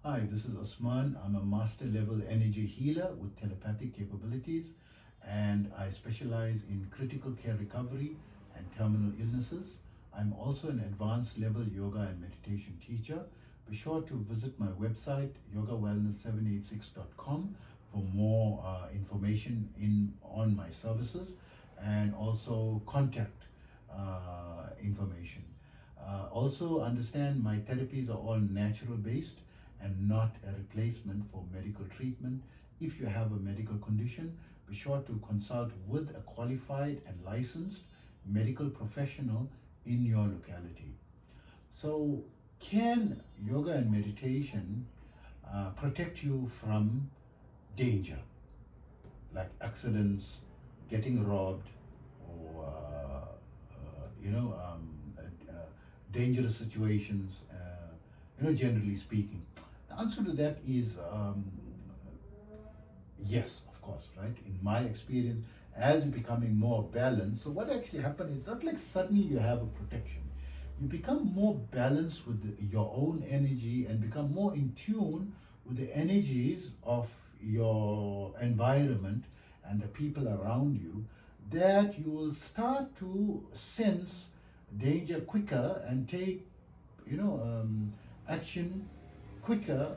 Hi, this is Osman. I'm a master level energy healer with telepathic capabilities, and I specialize in critical care recovery and terminal illnesses. I'm also an advanced level yoga and meditation teacher. Be sure to visit my website yogawellness786.com for more information on my services and also contact information. Also understand my therapies are all natural based and not a replacement for medical treatment. If you have a medical condition, be sure to consult with a qualified and licensed medical professional in your locality. So, can yoga and meditation protect you from danger, like accidents, getting robbed, or dangerous situations? Generally speaking, the answer to that is yes, of course, right? In my experience, as you're becoming more balanced, so what actually happens is not like suddenly you have a protection. You become more balanced with your own energy and become more in tune with the energies of your environment and the people around you, that you will start to sense danger quicker and take action quicker,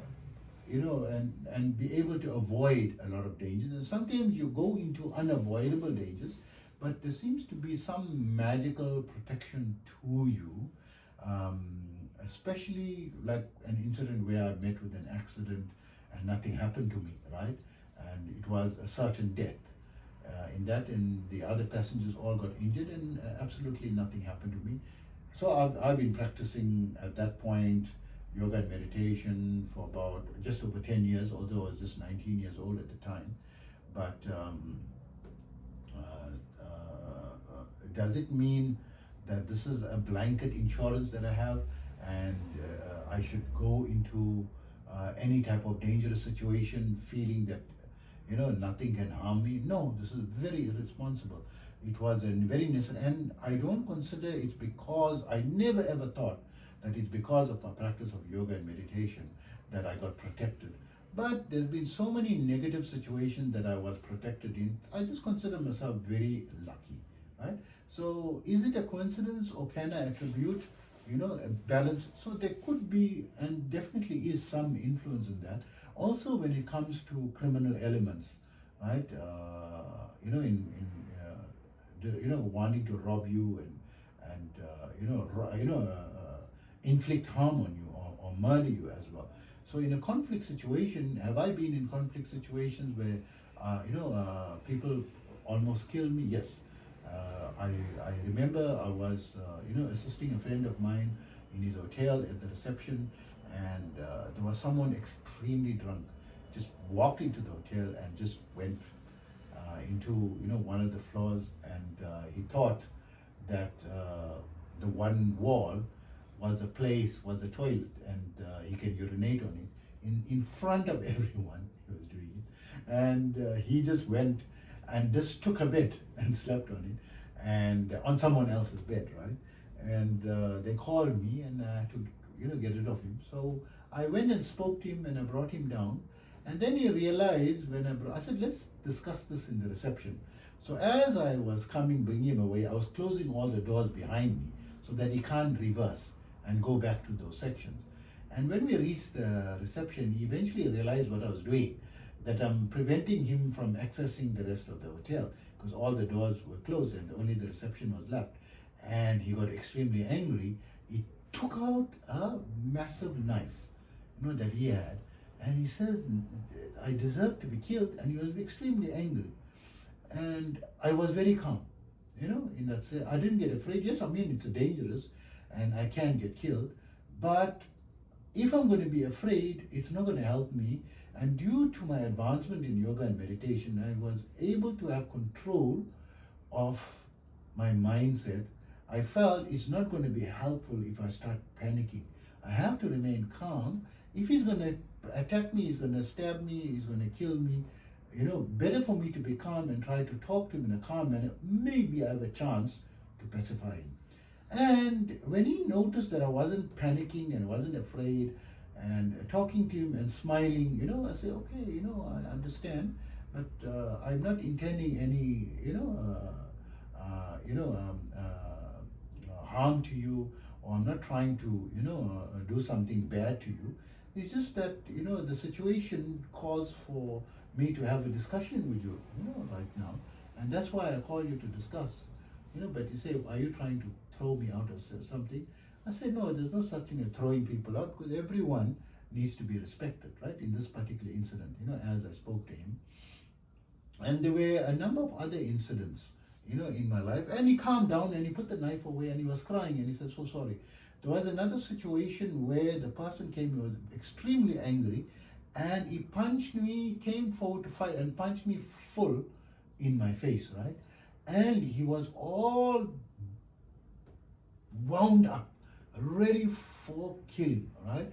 and be able to avoid a lot of dangers. And sometimes you go into unavoidable dangers, but there seems to be some magical protection to you, especially like an incident where I met with an accident and nothing happened to me, right? And it was a certain death. In that, and the other passengers all got injured, and absolutely nothing happened to me. So I've been practicing at that point yoga and meditation for about just over 10 years, although I was just 19 years old at the time. But does it mean that this is a blanket insurance that I have, and I should go into any type of dangerous situation feeling that nothing can harm me? No, this is very irresponsible. It was a very necessary, and I don't consider it's because I never ever thought that it's because of my practice of yoga and meditation that I got protected. But there's been so many negative situations that I was protected in. I just consider myself very lucky, right? So is it a coincidence, or can I attribute, a balance? So there could be, and definitely is, some influence in that. Also, when it comes to criminal elements, right? Wanting to rob you and inflict harm on you, or murder you as well. So in a conflict situation, have I been in conflict situations where people almost killed me? Yes. I remember I was assisting a friend of mine in his hotel at the reception, and there was someone extremely drunk, just walked into the hotel and just went into one of the floors, and he thought that the one wall was a toilet, and he can urinate on it in front of everyone. He was doing it, and he just went and just took a bed and slept on it, and on someone else's bed, right? And they called me, and I had to get rid of him. So I went and spoke to him, and I brought him down. And then he realized, when I said, let's discuss this in the reception. So as I was bringing him away, I was closing all the doors behind me so that he can't reverse and go back to those sections. And when we reached the reception, he eventually realized what I was doing, that I'm preventing him from accessing the rest of the hotel because all the doors were closed and only the reception was left. And he got extremely angry. He took out a massive knife, that he had, and he says, I deserve to be killed, and he was extremely angry. And I was very calm, in that sense. I didn't get afraid. Yes, I mean, it's dangerous, and I can get killed, but if I'm going to be afraid, it's not going to help me. And due to my advancement in yoga and meditation, I was able to have control of my mindset. I felt it's not going to be helpful if I start panicking. I have to remain calm. If he's going to attack me, he's going to stab me, he's going to kill me, better for me to be calm and try to talk to him in a calm manner. Maybe I have a chance to pacify him. And when he noticed that I wasn't panicking and wasn't afraid, and talking to him and smiling. I say, okay, I understand, but I'm not intending any, harm to you, or I'm not trying to, do something bad to you. It's just that, the situation calls for me to have a discussion with you, right now. And that's why I call you to discuss. But you say, are you trying to throw me out or something? I say, no, there's no such thing as throwing people out, because everyone needs to be respected, right? In this particular incident, as I spoke to him. And there were a number of other incidents, in my life. And he calmed down and he put the knife away and he was crying and he said, so sorry. There was another situation where the person came, he was extremely angry, and he punched me, came forward to fight and punched me full in my face, right? And he was all wound up, ready for killing, right?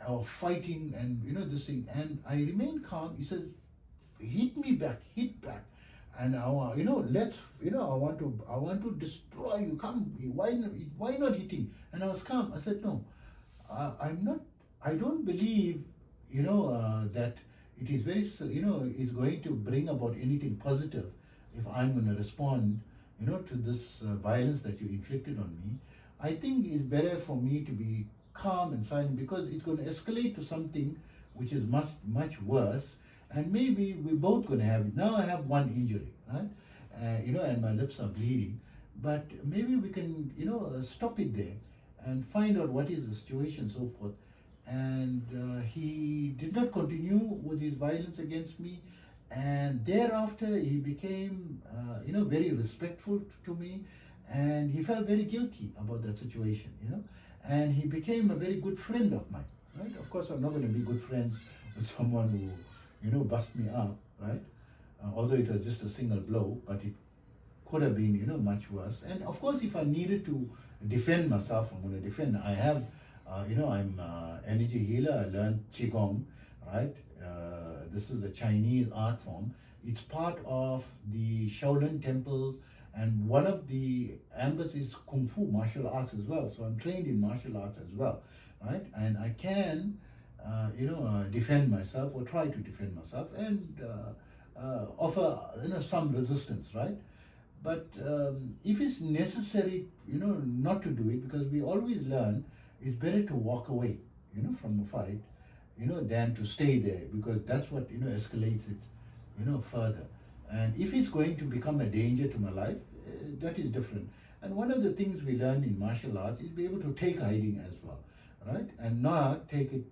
Or fighting, and this thing. And I remained calm. He said, hit me back, hit back. And I want to destroy you. Come, why not hitting? And I was calm. I said, no, I'm not. I don't believe, that it is is going to bring about anything positive if I'm going to respond, to this violence that you inflicted on me. I think it's better for me to be calm and silent, because it's going to escalate to something which is much worse. And maybe we're both going to have it. Now I have one injury, right? And my lips are bleeding. But maybe we can, stop it there and find out what is the situation, so forth. And he did not continue with his violence against me. And thereafter, he became, very respectful to me. And he felt very guilty about that situation, And he became a very good friend of mine, right? Of course, I'm not going to be good friends with someone who, bust me up, right? Although it was just a single blow, but it could have been, much worse. And of course, if I needed to defend myself, I'm going to defend. I have, I'm energy healer. I learned Qigong, right? This is the Chinese art form. It's part of the Shaolin temples, and one of the ambits is Kung Fu, martial arts as well. So I'm trained in martial arts as well, right? And I can defend myself, or try to defend myself, and offer some resistance, right? But if it's necessary, not to do it, because we always learn it's better to walk away, from a fight, than to stay there, because that's what escalates it, further. And if it's going to become a danger to my life, that is different. And one of the things we learn in martial arts is be able to take hiding as well, right? And not take it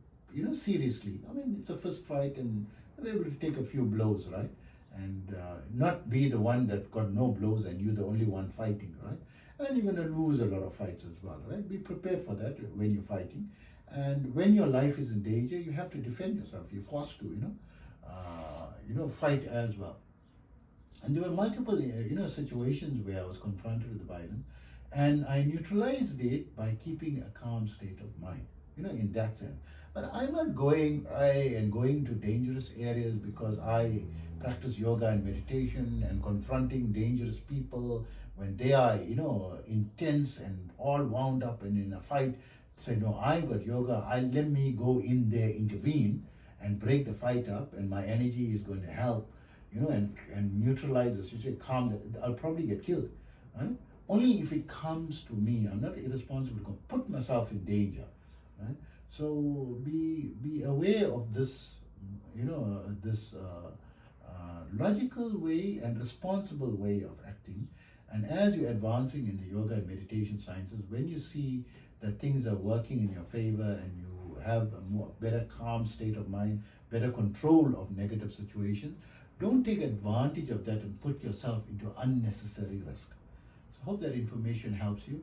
seriously. I mean, it's a fist fight, and be able to take a few blows, right? And not be the one that got no blows and you're the only one fighting, right? And you're going to lose a lot of fights as well, right? Be prepared for that when you're fighting. And when your life is in danger, you have to defend yourself. You're forced to, fight as well. And there were multiple, situations where I was confronted with the violence, and I neutralized it by keeping a calm state of mind, in that sense. But I'm not going to dangerous areas because I practice yoga and meditation, and confronting dangerous people when they are, intense and all wound up and in a fight. Say, no, I've got yoga. Let me go in there, intervene, and break the fight up, and my energy is going to help, and neutralize the situation, calm that. I'll probably get killed, right? Only if it comes to me. I'm not irresponsible to put myself in danger, right? So be aware of this, logical way and responsible way of acting. And as you're advancing in the yoga and meditation sciences, when you see that things are working in your favor and you have a better calm state of mind, better control of negative situations, don't take advantage of that and put yourself into unnecessary risk. So I hope that information helps you.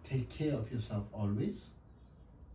Take care of yourself always.